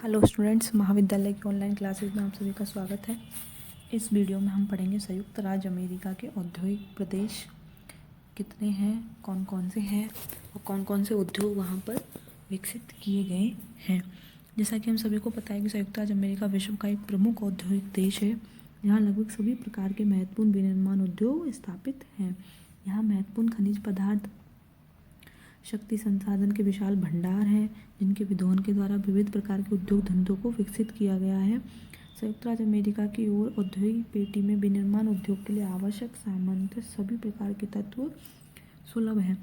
Hello students, महाविद्यालय की online classes में आप सभी का स्वागत है। इस वीडियो में हम पढ़ेंगे संयुक्त राज्य अमेरिका के औद्योगिक प्रदेश कितने हैं, कौन कौन से हैं और कौन कौन से उद्योग वहाँ पर विकसित किए गए हैं। जैसा कि हम सभी को पता है कि संयुक्त राज्य अमेरिका विश्व का एक प्रमुख औद्योगिक देश है। यहाँ लगभग सभी प्रकार के महत्वपूर्ण विनिर्माण उद्योग स्थापित हैं। यहाँ महत्वपूर्ण खनिज पदार्थ, शक्ति संसाधन के विशाल भंडार हैं, जिनके विध्वंस के द्वारा विविध प्रकार के उद्योग धंधों को विकसित किया गया है। संयुक्त राज्य अमेरिका की ओर औद्योगिक पेटी में विनिर्माण उद्योग के लिए आवश्यक सामंजस्य सभी प्रकार के तत्व सुलभ है।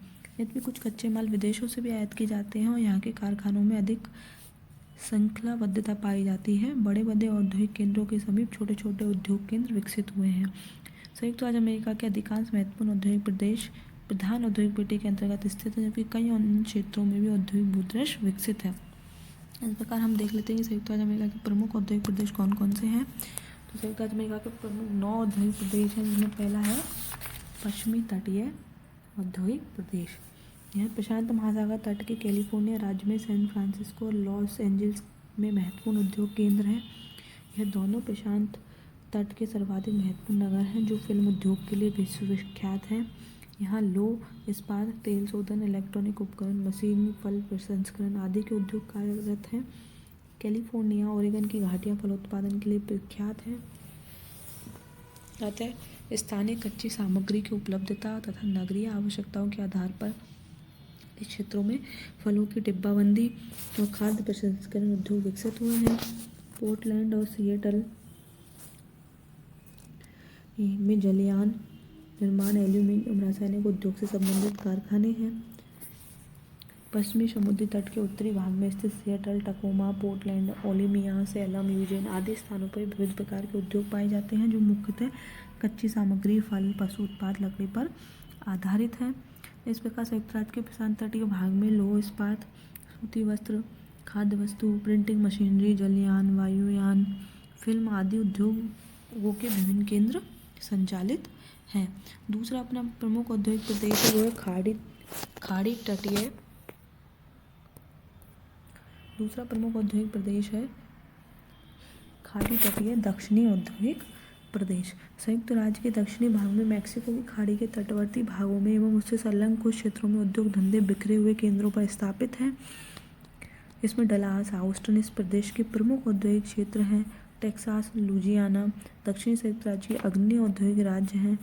यद्यपि कुछ कच्चे माल विदेशों से भी आयात किए जाते हैं और यहाँ के कारखानों में अधिक श्रृंखलाबद्धता पाई जाती है। बड़े बड़े औद्योगिक केंद्रों के समीप छोटे छोटे उद्योग केंद्र विकसित हुए हैं। संयुक्त राज्य अमेरिका के अधिकांश महत्वपूर्ण औद्योगिक प्रदेश प्रधान औद्योगिक पेटी के अंतर्गत स्थित है, जबकि कई अन्य क्षेत्रों में भी औद्योगिक भूदृश्य विकसित है। इस प्रकार हम देख लेते हैं कि संयुक्त राज्य अमेरिका के प्रमुख औद्योगिक प्रदेश कौन कौन से हैं। तो संयुक्त राज्य अमेरिका के प्रमुख 9 औद्योगिक प्रदेश हैं, जिसमें पहला है पश्चिमी तटीय औद्योगिक प्रदेश। यह प्रशांत महासागर तट के कैलिफोर्निया राज्य में सैन फ्रांसिस्को और लॉस एंजल्स में महत्वपूर्ण उद्योग केंद्र हैं। यह दोनों प्रशांत तट के सर्वाधिक महत्वपूर्ण नगर हैं, जो फिल्म उद्योग के लिए विश्वविख्यात हैं। यहाँ लौह इस्पात, तेल शोधन, इलेक्ट्रॉनिक उपकरण, मशीन, फल प्रसंस्करण आदि के उद्योग कार्यरत हैं। कैलिफोर्निया ओरेगन की घाटियाँ फल उत्पादन के लिए प्रख्यात हैं। अतः स्थानीय कच्ची सामग्री की उपलब्धता तथा नगरीय आवश्यकताओं के आधार पर इस क्षेत्रों में फलों की डिब्बाबंदी और खाद्य प्रसंस्करण उद्योग विकसित हुए हैं। पोर्टलैंड और सिएटल में जलयान निर्माण, एल्यूमीनियम, रासायनिक उद्योग से संबंधित कारखाने हैं। पश्चिमी समुद्री तट के उत्तरी भाग में स्थित सिएटल, टकोमा, पोर्टलैंड, ओलिमिया, सैलम, यूजेन आदि स्थानों पर विविध प्रकार के उद्योग पाए जाते हैं, जो मुख्यतः कच्ची सामग्री, फल, पशु उत्पाद, लकड़ी पर आधारित हैं। इस प्रकार संयुक्त राज्य के प्रशांत तटीय भाग में लौह इस्पात, सूती वस्त्र, खाद्य वस्तु, प्रिंटिंग मशीनरी, जलयान, वायुयान, फिल्म आदि उद्योगों के विभिन्न केंद्र संचालित हैं। दूसरा अपना प्रमुख औद्योगिक प्रदेश है, वो है खाड़ी तटीय। दूसरा प्रमुख औद्योगिक प्रदेश है खाड़ी तटीय दक्षिणी औद्योगिक प्रदेश। संयुक्त राज्य के दक्षिणी भाग में मैक्सिको की खाड़ी के तटवर्ती भागों में एवं उससे संलग्न कुछ क्षेत्रों में उद्योग धंधे बिखरे हुए केंद्रों पर स्थापित हैं। इसमें डलास, हाउस्टन इस प्रदेश के प्रमुख औद्योगिक क्षेत्र हैं। टेक्सास, लुजियाना दक्षिणी संयुक्त राज्य के अग्रणी औद्योगिक राज्य हैं।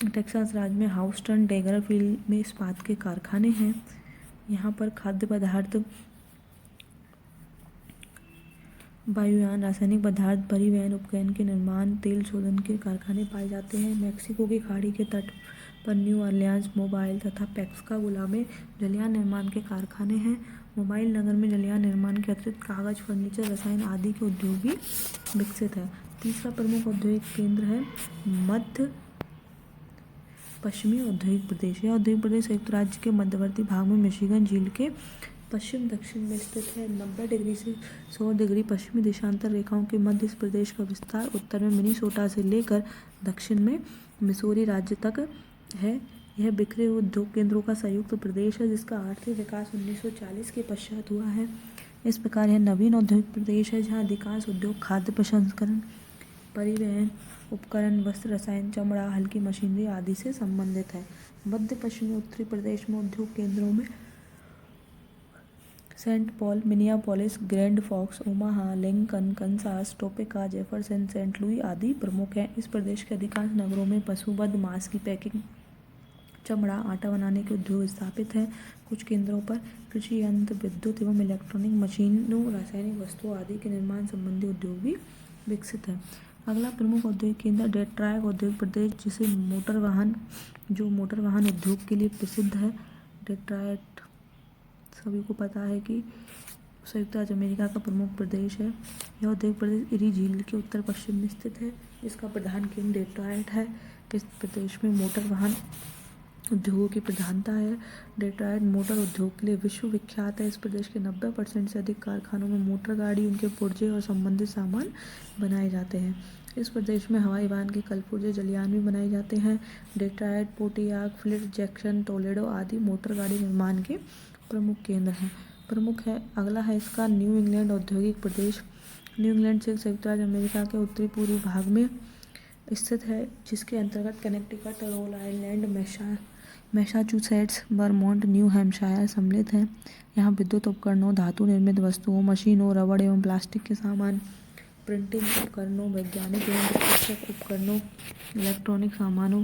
टेक्सास राज्य में हाउस्टन, डेगरफील्ड में इस्पात के कारखाने हैं। यहाँ पर खाद्य पदार्थ, वायुयान, रासायनिक पदार्थ, परिवहन उपकरण के निर्माण, तेल शोधन के कारखाने पाए जाते हैं। मैक्सिको की खाड़ी के तट पर न्यू ऑरलियंस, मोबाइल तथा पेक्सकागोला में जलयान निर्माण के कारखाने हैं। मोबाइल नगर में जलयान निर्माण के अतिरिक्त कागज, फर्नीचर, रसायन आदि के उद्योग भी विकसित है। तीसरा प्रमुख औद्योगिक केंद्र है मध्य पश्चिमी औद्योगिक प्रदेश। यह औद्योगिक प्रदेश संयुक्त राज्य के मध्यवर्ती भाग में मिशिगन झील के पश्चिम दक्षिण में स्थित है। 90 डिग्री से 100 डिग्री पश्चिमी देशांतर रेखाओं के मध्य इस प्रदेश का विस्तार उत्तर में मिनीसोटा से लेकर दक्षिण में मिसौरी राज्य तक है। यह बिखरे हुए उद्योग केंद्रों का संयुक्त प्रदेश है, जिसका आर्थिक विकास 1940 के पश्चात हुआ है। इस प्रकार यह नवीन औद्योगिक प्रदेश है, जहाँ अधिकांश उद्योग खाद्य प्रसंस्करण, परिवहन उपकरण, वस्त्र, रसायन, चमड़ा, हल्की मशीनरी आदि से संबंधित है। मध्य पश्चिमी उत्तरी प्रदेश में उद्योग केंद्रों में Saint Paul, Minneapolis, Grand Forks, Omaha, Lincoln, Kansas, Topeka, Jefferson, Saint Louis आदि प्रमुख हैं। इस प्रदेश के अधिकांश नगरों में पशुवध, मांस की पैकिंग, चमड़ा, आटा बनाने के उद्योग स्थापित हैं। कुछ केंद्रों पर कृषि यंत्र, विद्युत एवं इलेक्ट्रॉनिक मशीनों, रासायनिक वस्तुओं आदि के निर्माण संबंधी उद्योग भी विकसित है। अगला प्रमुख औद्योगिक केंद्र डेट्रॉयट औद्योगिक प्रदेश, जिसे मोटर वाहन उद्योग के लिए प्रसिद्ध है। डेट्रॉयट सभी को पता है कि संयुक्त राज्य अमेरिका का प्रमुख प्रदेश है। यह औद्योगिक प्रदेश इरी झील के उत्तर पश्चिम में स्थित है। इसका प्रधान केंद्र डेट्रॉयट है। इस प्रदेश में मोटर वाहन उद्योगों की प्रधानता है। डेट्रॉयट मोटर उद्योग के लिए विश्व विख्यात है। इस प्रदेश के 90% से अधिक कारखानों में मोटर गाड़ी, उनके पुर्जे और संबंधित सामान बनाए जाते हैं। इस प्रदेश में हवाई वाहन के कलपुर्जे, जलयान भी बनाए जाते हैं। Detroit, Pontiac, flint, Jackson, Toledo आदि मोटर गाड़ी निर्माण के प्रमुख केंद्र हैं। प्रमुख है। अगला है इसका न्यू इंग्लैंड औद्योगिक प्रदेश। न्यू इंग्लैंड से संयुक्त राज्य अमेरिका के उत्तरी पूर्वी भाग में स्थित है, जिसके अंतर्गत Connecticut, Rhode Island, Massachusetts, Vermont, new Hampshire सम्मिलित हैं। यहाँ विद्युत उपकरणों, धातु निर्मित वस्तुओं, मशीनों, रबड़ एवं प्लास्टिक के सामान, प्रिंटिंग उपकरणों, वैज्ञानिक एवं चिकित्सक उपकरणों, इलेक्ट्रॉनिक सामानों,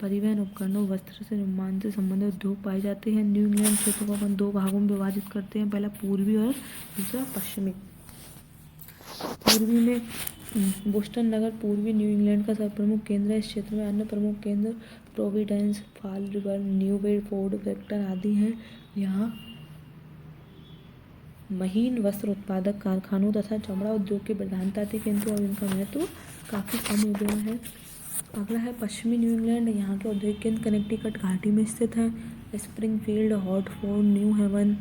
परिवहन उपकरणों, वस्त्र से निर्माण से संबंधित उद्योग पाए जाते हैं। न्यू इंग्लैंड क्षेत्र को अपन 2 भागों में विभाजित करते हैं, पहला पूर्वी और दूसरा पश्चिमी। पूर्वी में बोस्टन नगर पूर्वी न्यू इंग्लैंड का सर्वप्रमुख केंद्र है। इस क्षेत्र में अन्य प्रमुख केंद्र Providence, fall river, new Bedford, Brampton आदि हैं। यहाँ महीन वस्त्र उत्पादक कारखानों तथा चमड़ा उद्योग की प्रधानता थी, किंतु अब इनका महत्व काफ़ी कम हो गया है। अगला है पश्चिमी न्यू इंग्लैंड। यहाँ के औद्योगिक केंद्र कनेक्टिकट घाटी में स्थित हैं। स्प्रिंगफील्ड, हॉटफोर्ड, न्यू हेवन,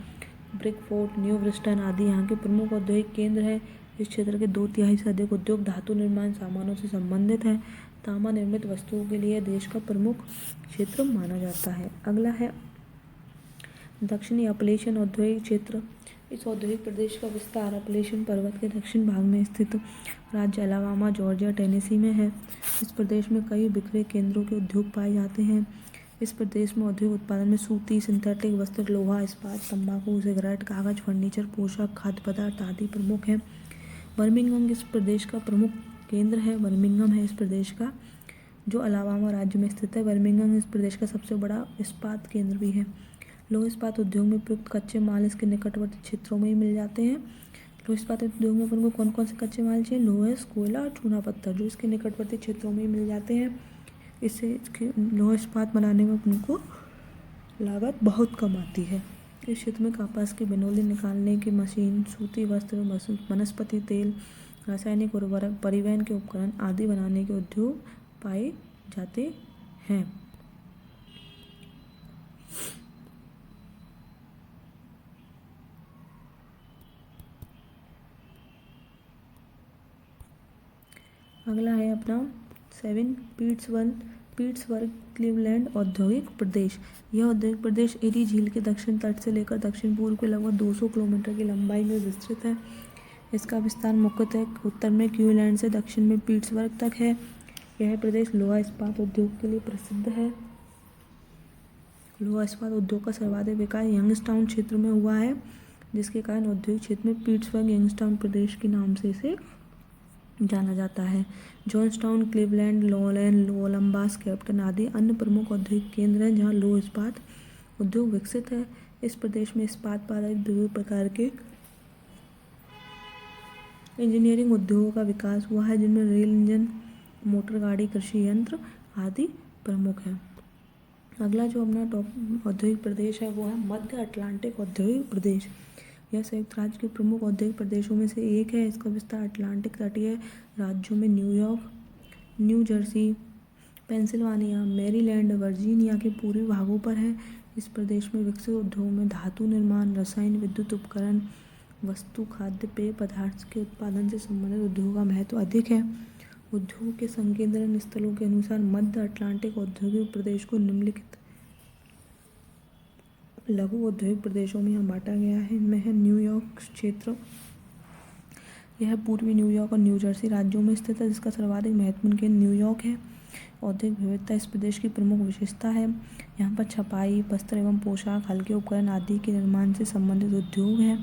ब्रिकफोर्ट, न्यू ब्रिस्टन आदि यहाँ के प्रमुख औद्योगिक केंद्र हैं। इस क्षेत्र के 2/3 से अधिक उद्योग धातु निर्माण सामानों से संबंधित हैं। तांबा निर्मित वस्तुओं के लिए देश का प्रमुख क्षेत्र माना जाता है। अगला है दक्षिणी अपलेशियन औद्योगिक क्षेत्र। इस औद्योगिक प्रदेश का विस्तार अपलेशियन पर्वत के दक्षिण भाग में स्थित राज्य अलाबामा, जॉर्जिया, टेनेसी में है। इस प्रदेश में कई बिखरे केंद्रों के उद्योग पाए जाते हैं। इस प्रदेश में औद्योगिक उत्पादन में सूती, सिंथेटिक वस्त्र, लोहा इस्पात, तंबाकू, सिगरेट, कागज, फर्नीचर, पोशाक, खाद्य पदार्थ आदि प्रमुख हैं। बर्मिंघम इस प्रदेश का प्रमुख केंद्र है। बर्मिंघम है इस प्रदेश का, जो अलाबामा राज्य में स्थित है। बर्मिंघम इस प्रदेश का सबसे बड़ा इस्पात केंद्र भी है। लौह इस्पात उद्योग में प्रयुक्त कच्चे माल इसके निकटवर्ती क्षेत्रों में ही मिल जाते हैं। लौह इस्पात उद्योग में अपन को कौन कौन से कच्चे माल चाहिए? लोहा, कोयला और चूना पत्थर, जो इसके निकटवर्ती क्षेत्रों में ही मिल जाते हैं। इससे इसके लौह इस्पात बनाने में अपन को लागत बहुत कम आती है। इस क्षेत्र में कपास की बिनौली निकालने की मशीन, सूती वस्त्र, वनस्पति तेल, रासायनिक उर्वरक, परिवहन के उपकरण आदि बनाने के उद्योग पाए जाते हैं। अगला है अपना 7 पीट्सबर्ग क्लीवलैंड औद्योगिक प्रदेश। यह औद्योगिक प्रदेश एरी झील के दक्षिण तट से लेकर दक्षिण पूर्व के लगभग 200 किलोमीटर की लंबाई में विस्तृत है। इसका विस्तार मुख्यतः उत्तर में क्लीवलैंड से दक्षिण में पीट्सबर्ग तक है। यह प्रदेश लोहा इस्पात उद्योग के लिए प्रसिद्ध है। लोहा इस्पात उद्योग का सर्वाधिक विकास यंगस्टाउन क्षेत्र में हुआ है, जिसके कारण औद्योगिक क्षेत्र में पीट्सबर्ग यंगस्टाउन प्रदेश के नाम से इसे जाना जाता है। जॉन्सटाउन, क्लीवलैंड, लोलैंड, कोलंबस, कैप्टन आदि अन्य प्रमुख औद्योगिक केंद्र हैं जहां लोह इस्पात उद्योग विकसित है। इस प्रदेश में इस्पात पर आधारित विविध प्रकार के इंजीनियरिंग उद्योगों का विकास हुआ है, जिनमें रेल इंजन, मोटर गाड़ी, कृषि यंत्र आदि प्रमुख हैं। अगला जो अपना टॉप औद्योगिक प्रदेश है वो है मध्य अटलांटिक औद्योगिक प्रदेश। यह संयुक्त राज्य के प्रमुख औद्योगिक प्रदेशों में से एक है। इसका विस्तार अटलांटिक तटीय राज्यों में New York, new Jersey, Pennsylvania, Maryland, Virginia के पूर्वी भागों पर है। इस प्रदेश में विकसित उद्योगों में धातु निर्माण, रसायन, विद्युत उपकरण, वस्तु, खाद्य पेय पदार्थ के उत्पादन से संबंधित उद्योगों का महत्व अधिक है। उद्योग के संकेंद्रण स्थलों के अनुसार मध्य अटलांटिक औद्योगिक प्रदेश को निम्नलिखित लघु औद्योगिक प्रदेशों में यहाँ बांटा गया है। इनमें है न्यूयॉर्क क्षेत्र। यह पूर्वी न्यूयॉर्क और न्यू जर्सी राज्यों में स्थित है, जिसका सर्वाधिक महत्वपूर्ण केंद्र न्यूयॉर्क है। औद्योगिक विविधता इस प्रदेश की प्रमुख विशेषता है। यहाँ पर छपाई, वस्त्र एवं पोशाक, हल्के उपकरण आदि के निर्माण से संबंधित उद्योग हैं।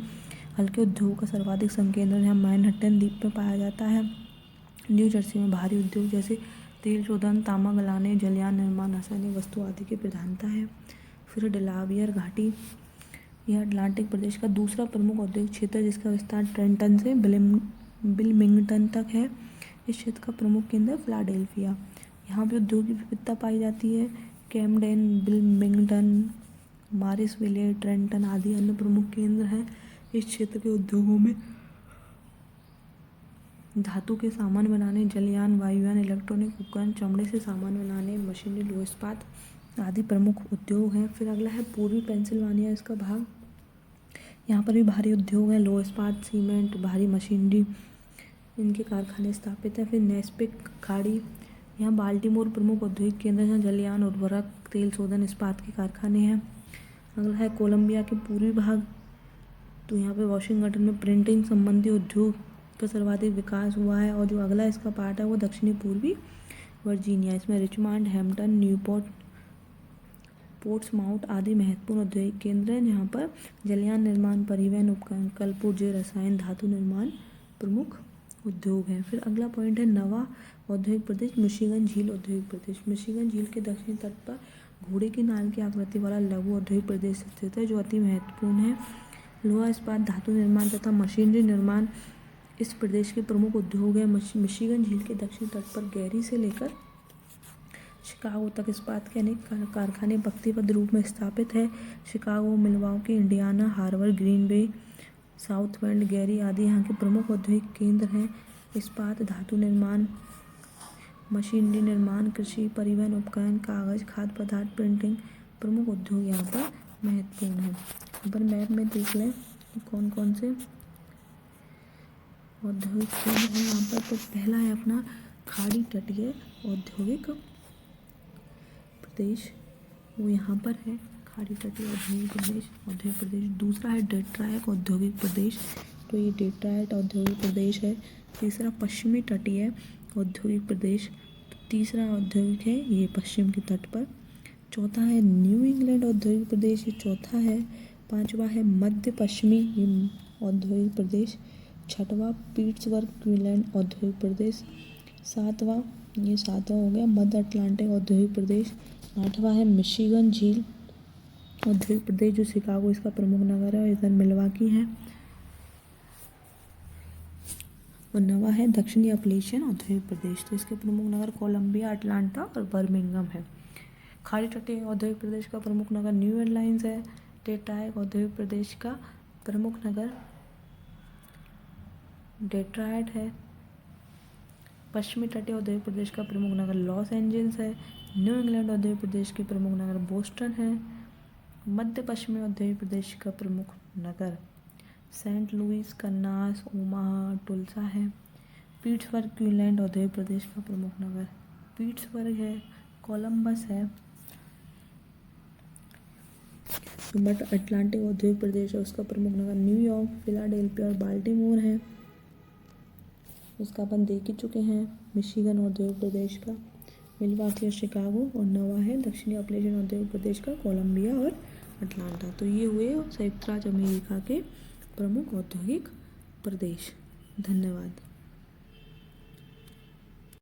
हल्के उद्योगों का सर्वाधिक संकेंद्रण यहाँ मैनहट्टन द्वीप में पाया जाता है। न्यू जर्सी में भारी उद्योग जैसे तेल शोधन, तांबा गलाने, जलयान निर्माण, रासायनिक वस्तु आदि की प्रधानता है। फिर डेलावियर घाटी, यह अटलांटिक प्रदेश का दूसरा प्रमुख औद्योगिक क्षेत्र है, जिसका विस्तार ट्रेंटन से विल्मिंगटन तक है। इस क्षेत्र का प्रमुख केंद्र है फिलाडेल्फिया। यहाँ भी उद्योग की विविधता पाई जाती है। कैमडेन, विल्मिंगटन, मारिसविले, ट्रेंटन आदि अन्य प्रमुख केंद्र हैं। इस क्षेत्र के उद्योगों में धातु के सामान बनाने, जलयान, वायुयान, इलेक्ट्रॉनिक उपकरण, चमड़े से सामान बनाने, मशीनरी, लोह इस्पात आदि प्रमुख उद्योग हैं। फिर अगला है पूर्वी पेंसिल्वानिया, इसका भाग। यहाँ पर भी भारी उद्योग हैं, लोह इस्पात, सीमेंट, भारी मशीनरी, इनके कारखाने स्थापित हैं। फिर नेस्पिक खाड़ी, यहाँ बाल्टीमोर प्रमुख औद्योगिक केंद्र है, जहाँ जलयान, उर्वरक, तेल शोधन, इस्पात के कारखाने हैं। अगला है कोलंबिया के पूर्वी भाग। तो यहाँ पे वाशिंगटन में प्रिंटिंग संबंधी उद्योग का सर्वाधिक विकास हुआ है। और जो अगला इसका पार्ट है वो दक्षिणी पूर्वी वर्जीनिया, इसमें रिचमंड, हैम्पटन, न्यूपोर्ट, पोर्ट्समाउथ आदि महत्वपूर्ण औद्योगिक केंद्र हैं, जहाँ पर जलयान निर्माण, परिवहन उपकरण, कल पुर्जे, रसायन, धातु निर्माण प्रमुख उद्योग हैं। फिर अगला पॉइंट है नवा औद्योगिक प्रदेश मिशिगन झील औद्योगिक प्रदेश। मिशिगन झील के दक्षिणी तट पर घोड़े की नाल की आकृति वाला लघु औद्योगिक प्रदेश स्थित है, जो अति महत्वपूर्ण है। लोहा इस्पात, धातु निर्माण तथा मशीनरी निर्माण इस प्रदेश के प्रमुख उद्योग हैं। मिशिगन झील के दक्षिणी तट पर गैरी से लेकर शिकागो तक इस्पात के अनेक कारखाने पंक्तिबद्ध रूप में स्थापित है। Chicago, Milwaukee, Indiana Harbor, Green Bay, South Bend, Gary आदि यहाँ के प्रमुख औद्योगिक केंद्र हैं। इस्पात, धातु निर्माण, मशीनरी निर्माण, कृषि, परिवहन उपकरण, कागज, खाद्य पदार्थ, प्रिंटिंग प्रमुख उद्योग यहाँ पर महत्वपूर्ण है। यहाँ पर मैप में देख लें कि कौन कौन से औद्योगिक केंद्र हैं यहाँ पर। तो पहला है अपना खाड़ी तटीय औद्योगिक प्रदेश, वो यहाँ पर है, खाड़ी तटीय औद्योगिक प्रदेश। दूसरा है डेट्रायट औद्योगिक प्रदेश, तो ये डेट्रायट औद्योगिक प्रदेश है। तीसरा पश्चिमी तटीय औद्योगिक प्रदेश, तो तीसरा औद्योगिक है ये पश्चिम के तट पर। चौथा है न्यू इंग्लैंड औद्योगिक प्रदेश, ये चौथा है। पांचवा है मध्य पश्चिमी औद्योगिक प्रदेश। छठवां पीट्सबर्ग क्वींसलैंड औद्योगिक प्रदेश। सातवां हो गया मध्य अटलांटिक औद्योगिक प्रदेश। आठवां है मिशिगन झील औद्योगिक प्रदेश, जो शिकागो इसका प्रमुख नगर है और इधर मिलवाकी है। और नवा है दक्षिणी अपलेशियन औद्योगिक प्रदेश, तो इसके प्रमुख नगर कोलंबिया, अटलांटा और बर्मिंघम है। खाड़ी तटीय औद्योगिक प्रदेश का प्रमुख नगर न्यू ऑरलीन्स है। डेट्रायट औद्योगिक प्रदेश का प्रमुख नगर डेट्रायट है। पश्चिमी तटीय औद्योगिक प्रदेश का प्रमुख नगर लॉस एंजल्स है। न्यू इंग्लैंड औद्योगिक प्रदेश के प्रमुख नगर बोस्टन है। मध्य पश्चिमी औद्योगिक प्रदेश का प्रमुख नगर सेंट लुइस, कन्नास, ओमाहा, टुल्सा है। पीट्सबर्ग क्वींसलैंड औद्योगिक प्रदेश का प्रमुख नगर पीट्सबर्ग है। कोलंबस है। मध्य अटलांटिक औद्योगिक प्रदेश है, उसका प्रमुख नगर न्यूयॉर्क, फिलाडेल्फिया और बाल्टीमोर है, उसका अपन देख ही चुके हैं। मिशिगन औद्योगिक प्रदेश का मिलवाकी और शिकागो, और नवा है दक्षिणी अपलेशियन औद्योगिक प्रदेश का कोलंबिया और अटलांटा। तो ये हुए संयुक्त राज्य अमेरिका के प्रमुख औद्योगिक प्रदेश। धन्यवाद।